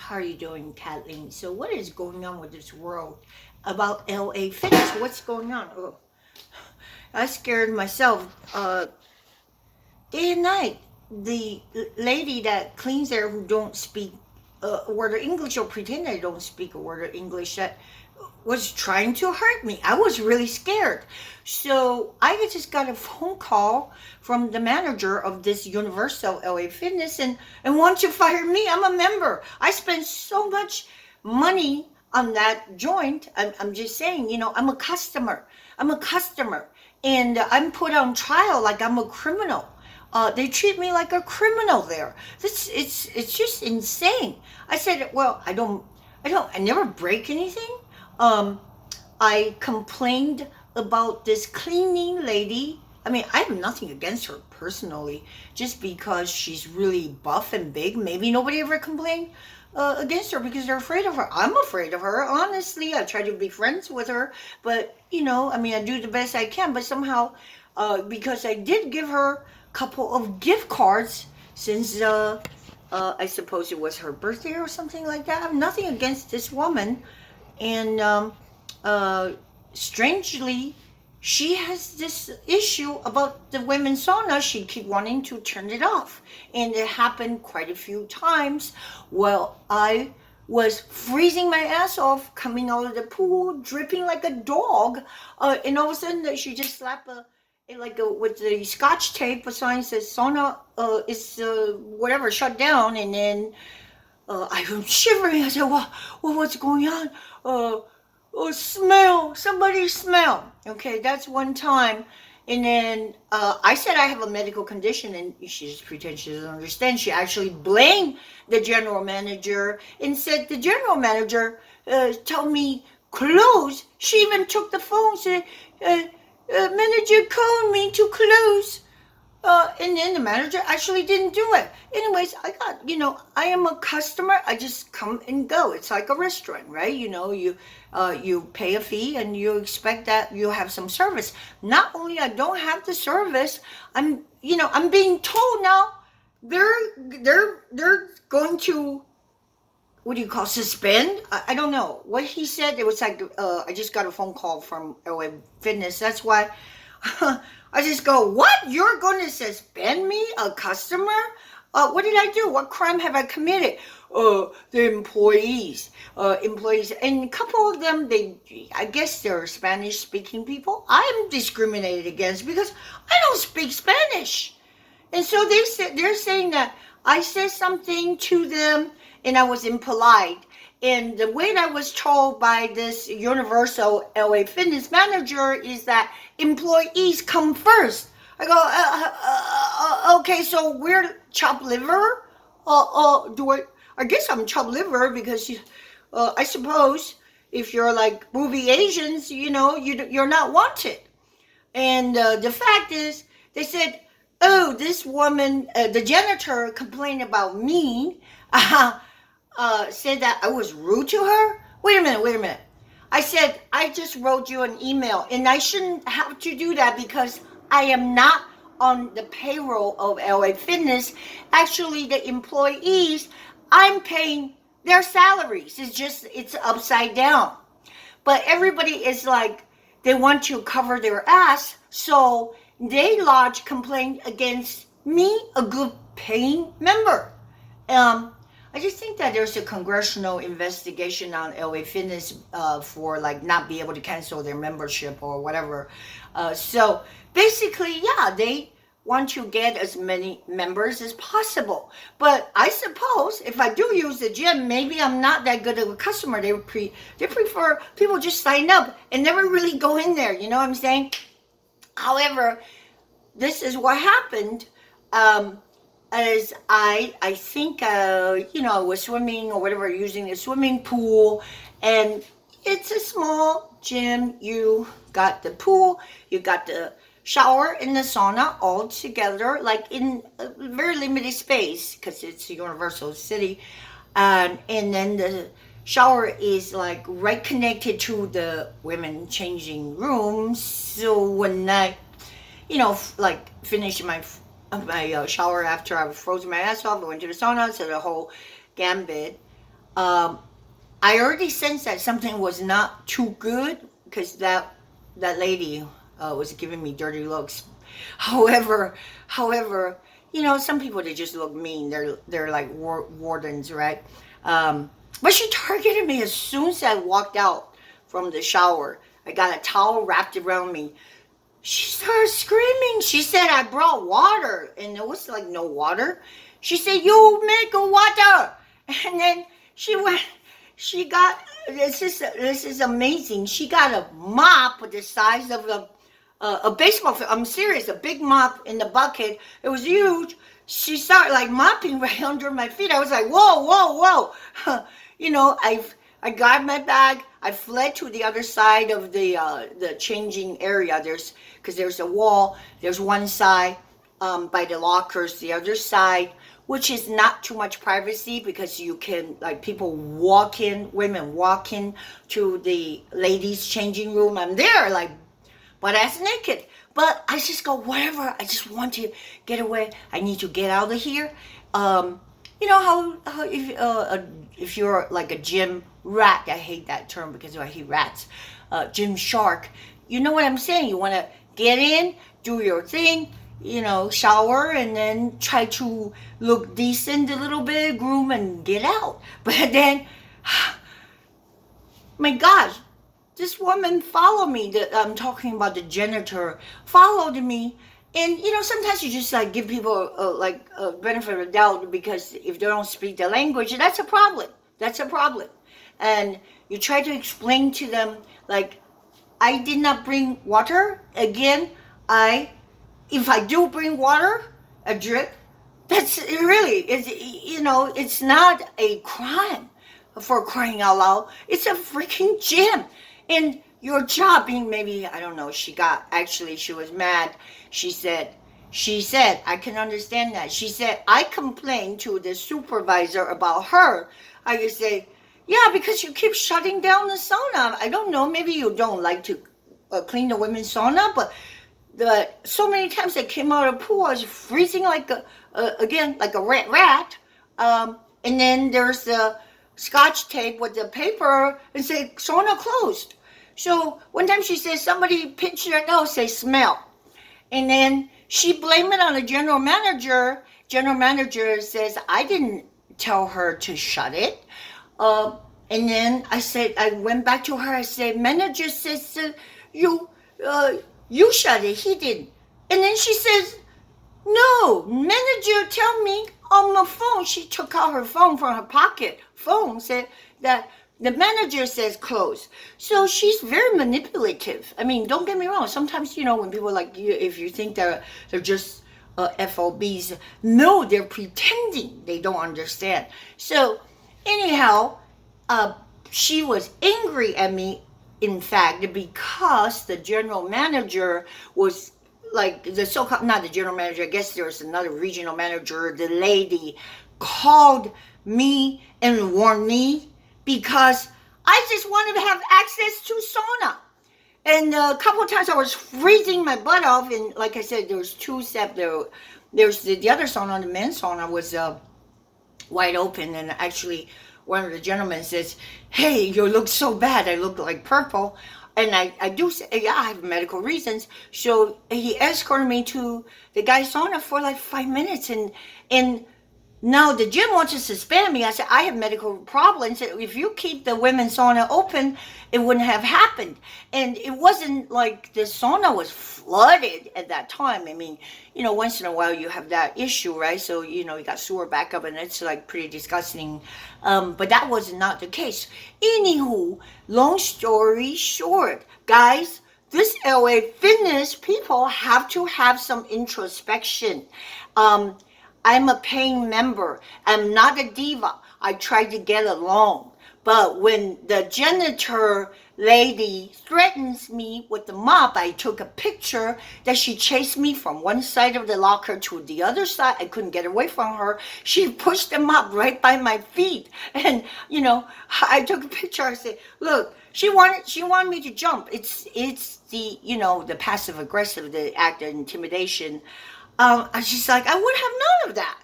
How are you doing, Kathleen? So, what is going on with this world about LA Fitness? What's going on? Oh, I scared myself day and night. The lady that cleans there who don't speak a word of English or pretend they don't speak a word of English that was trying to hurt me. I was really scared. So I just got a phone call from the manager of this Universal LA Fitness and want to fire me. I'm a member. I spent so much money on that joint. I'm just saying, I'm a customer. I'm a customer. And I'm put on trial like I'm a criminal. They treat me like a criminal there. It's just insane. I said, well, I never break anything. Um, I complained about this cleaning lady. I mean, I have nothing against her personally, just because she's really buff and big. Maybe nobody ever complained against her because they're afraid of her. I'm afraid of her, honestly. I try to be friends with her, but I mean, I do the best I can. But somehow, because I did give her a couple of gift cards since I suppose it was her birthday or something like that. I have nothing against this woman, and uh, strangely, she has this issue about the women's sauna. She keep wanting to turn it off, and it happened quite a few times. Well, I was freezing my ass off coming out of the pool, dripping like a dog, and all of a sudden she just slapped with the scotch tape, a sign says sauna is whatever shut down, and then I was shivering. I said, what's going on? Smell. Somebody smell. Okay, that's one time. And then I said I have a medical condition, and she just pretends she doesn't understand. She actually blamed the general manager and said the general manager told me close. She even took the phone and said, manager called me to close. And then the manager actually didn't do it. Anyways, I am a customer. I just come and go. It's like a restaurant, right? You pay a fee and you expect that you have some service. Not only I don't have the service, I'm being told now they're going to, what do you call, suspend? I don't know what he said. It was like I just got a phone call from LA Fitness. That's why I just go, what? You're going to suspend me, a customer? What did I do? What crime have I committed? The employees, and a couple of them, I guess they're Spanish-speaking people. I'm discriminated against because I don't speak Spanish. And so they're saying that I said something to them and I was impolite. And the way that I was told by this Universal LA Fitness manager is that employees come first. I go, okay, so we're chopped liver? I guess I'm chopped liver because I suppose if you're like movie Asians, you're not wanted. And the fact is, they said, oh, this woman, the janitor complained about me. Said that I was rude to her? Wait a minute. I said, I just wrote you an email, and I shouldn't have to do that because I am not on the payroll of LA Fitness. Actually, the employees, I'm paying their salaries. It's upside down. But everybody is like, they want to cover their ass, so they lodge complaint against me, a good paying member. I just think that there's a congressional investigation on LA Fitness for like not be able to cancel their membership or whatever. So basically, yeah, they want to get as many members as possible. But I suppose if I do use the gym, maybe I'm not that good of a customer. They prefer people just sign up and never really go in there. You know what I'm saying? However, this is what happened. As I think I was swimming or whatever, using a swimming pool, and it's a small gym. You got the pool, you got the shower and the sauna all together, like in a very limited space because it's a universal city, and then the shower is like right connected to the women changing rooms. So when I like finish my shower after I've frozen my ass off, I went to the sauna, so the whole gambit. Um, I already sensed that something was not too good because that lady was giving me dirty looks. However, however, some people they just look mean. They're like wardens, right? But she targeted me as soon as I walked out from the shower. I got a towel wrapped around me. She started screaming. She said I brought water, and there was like no water. She said, "You make a water," and then she went. She got this is amazing. She got a mop the size of a baseball field. I'm serious, a big mop in the bucket. It was huge. She started like mopping right under my feet. I was like, whoa, whoa, whoa. I grabbed my bag. I fled to the other side of the changing area. There's a wall. There's one side by the lockers. The other side, which is not too much privacy because you can like people walk in, women walk in to the ladies' changing room. I'm there like butt ass naked. But I just go, whatever. I just want to get away. I need to get out of here. You know how if you're like a gym rat, I hate that term because I hate rats. Gym shark. You know what I'm saying? You want to get in, do your thing, shower, and then try to look decent a little bit, groom, and get out. But then, my gosh, this woman followed me. I'm talking about the janitor followed me, and sometimes you just like give people like a benefit of the doubt because if they don't speak the language, that's a problem. That's a problem, and you try to explain to them like, I did not bring water. Again, if I do bring water, a drip, that's really it's not a crime for crying out loud. It's a freaking gym. And your job being maybe, I don't know, she was mad. She said, I can understand that. She said, I complained to the supervisor about her. I could say, yeah, because you keep shutting down the sauna. I don't know, maybe you don't like to clean the women's sauna, but so many times I came out of the pool, I was freezing like like a rat. And then there's the scotch tape with the paper and say sauna closed. So one time she says somebody pinched her nose, say smell. And then she blamed it on the general manager. General manager says, I didn't tell her to shut it. And then I went back to her, I said, manager says, you shut it, he didn't. And then she says, no, manager tell me on the phone. She took out her phone from her pocket. Phone said that the manager says close. So she's very manipulative. I mean, don't get me wrong. Sometimes, when people like you, if you think they're just FOBs, no, they're pretending they don't understand. So anyhow, she was angry at me, in fact, because the general manager was like the so-called, not the general manager, I guess there's another regional manager, the lady called me and warned me because I just wanted to have access to sauna. And a couple of times I was freezing my butt off, and like I said, there was two steps there. There's the other sauna, the men's sauna was wide open, and actually one of the gentlemen says, hey, you look so bad, I look like purple. And I do say, yeah, I have medical reasons. So he escorted me to the guy's sauna for like 5 minutes. And now the gym wants to suspend me. I said, I have medical problems. If you keep the women's sauna open, it wouldn't have happened. And it wasn't like the sauna was flooded at that time. I mean, once in a while you have that issue, right? So, you got sewer backup and it's like pretty disgusting. But that was not the case. Anywho, long story short, guys, this LA fitness people have to have some introspection. I'm a paying member. I'm not a diva. I try to get along. But when the janitor lady threatens me with the mop, I took a picture that she chased me from one side of the locker to the other side. I couldn't get away from her. She pushed the mop right by my feet. And, I took a picture. I said, look, she wanted me to jump. It's the, the passive aggressive, the act of intimidation. She's like, I would have none of that.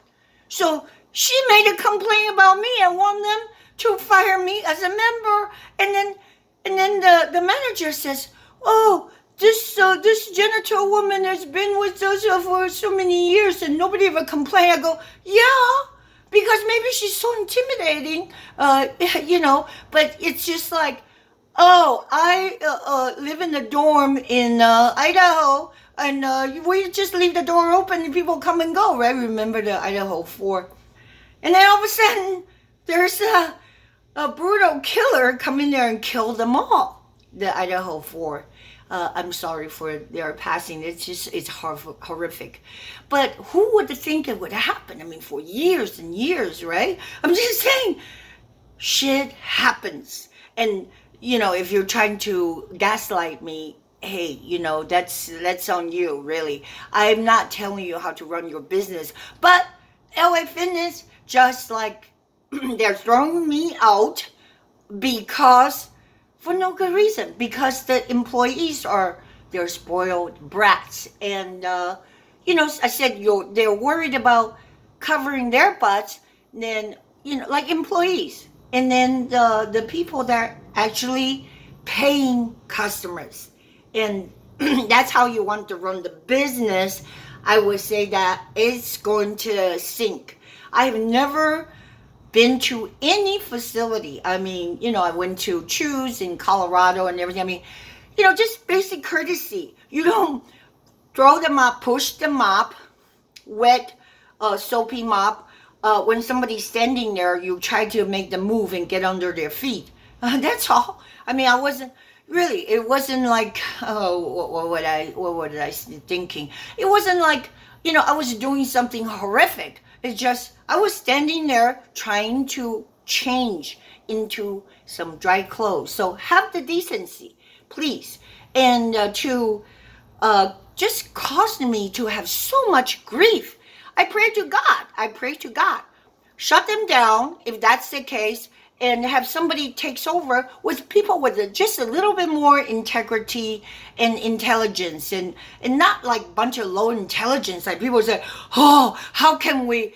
So she made a complaint about me and warned them to fire me as a member. And then the manager says, oh, this janitor woman has been with us for so many years and nobody ever complained. I go, yeah, because maybe she's so intimidating, but it's just like, oh, I live in a dorm in Idaho, and we just leave the door open and people come and go, right? Remember the Idaho 4. And then all of a sudden, there's a brutal killer come in there and kill them all, the Idaho 4. I'm sorry for their passing. It's horrific. But who would think it would happen? I mean, for years and years, right? I'm just saying, shit happens. And, if you're trying to gaslight me, hey, that's on you, really. I'm not telling you how to run your business. But LA Fitness, just like they're throwing me out because for no good reason, because the employees they're spoiled brats, and I said they're worried about covering their butts, then like employees, and then the people that are actually paying customers, and that's how you want to run the business. I would say that it's going to sink. I've never been to any facility. I mean, I went to Choose in Colorado and everything. I mean, just basic courtesy. You don't throw the mop, push the mop, wet, soapy mop. When somebody's standing there, you try to make them move and get under their feet. That's all. I mean, it wasn't like, what was I thinking? It wasn't like, I was doing something horrific. It's just, I was standing there trying to change into some dry clothes. So have the decency, please. And to just caused me to have so much grief. I pray to God. Shut them down if that's the case, and have somebody takes over with people with just a little bit more integrity and intelligence, and not like a bunch of low intelligence. Like people say, oh, how can we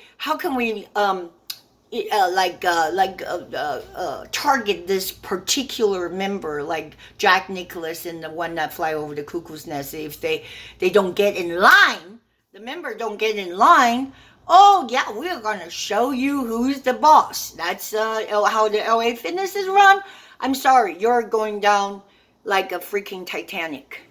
target this particular member, like Jack Nicholas and the one that fly over the cuckoo's nest. If they don't get in line, the member don't get in line. Oh yeah, we're gonna show you who's the boss. That's how the LA Fitness is run. I'm sorry, you're going down like a freaking Titanic.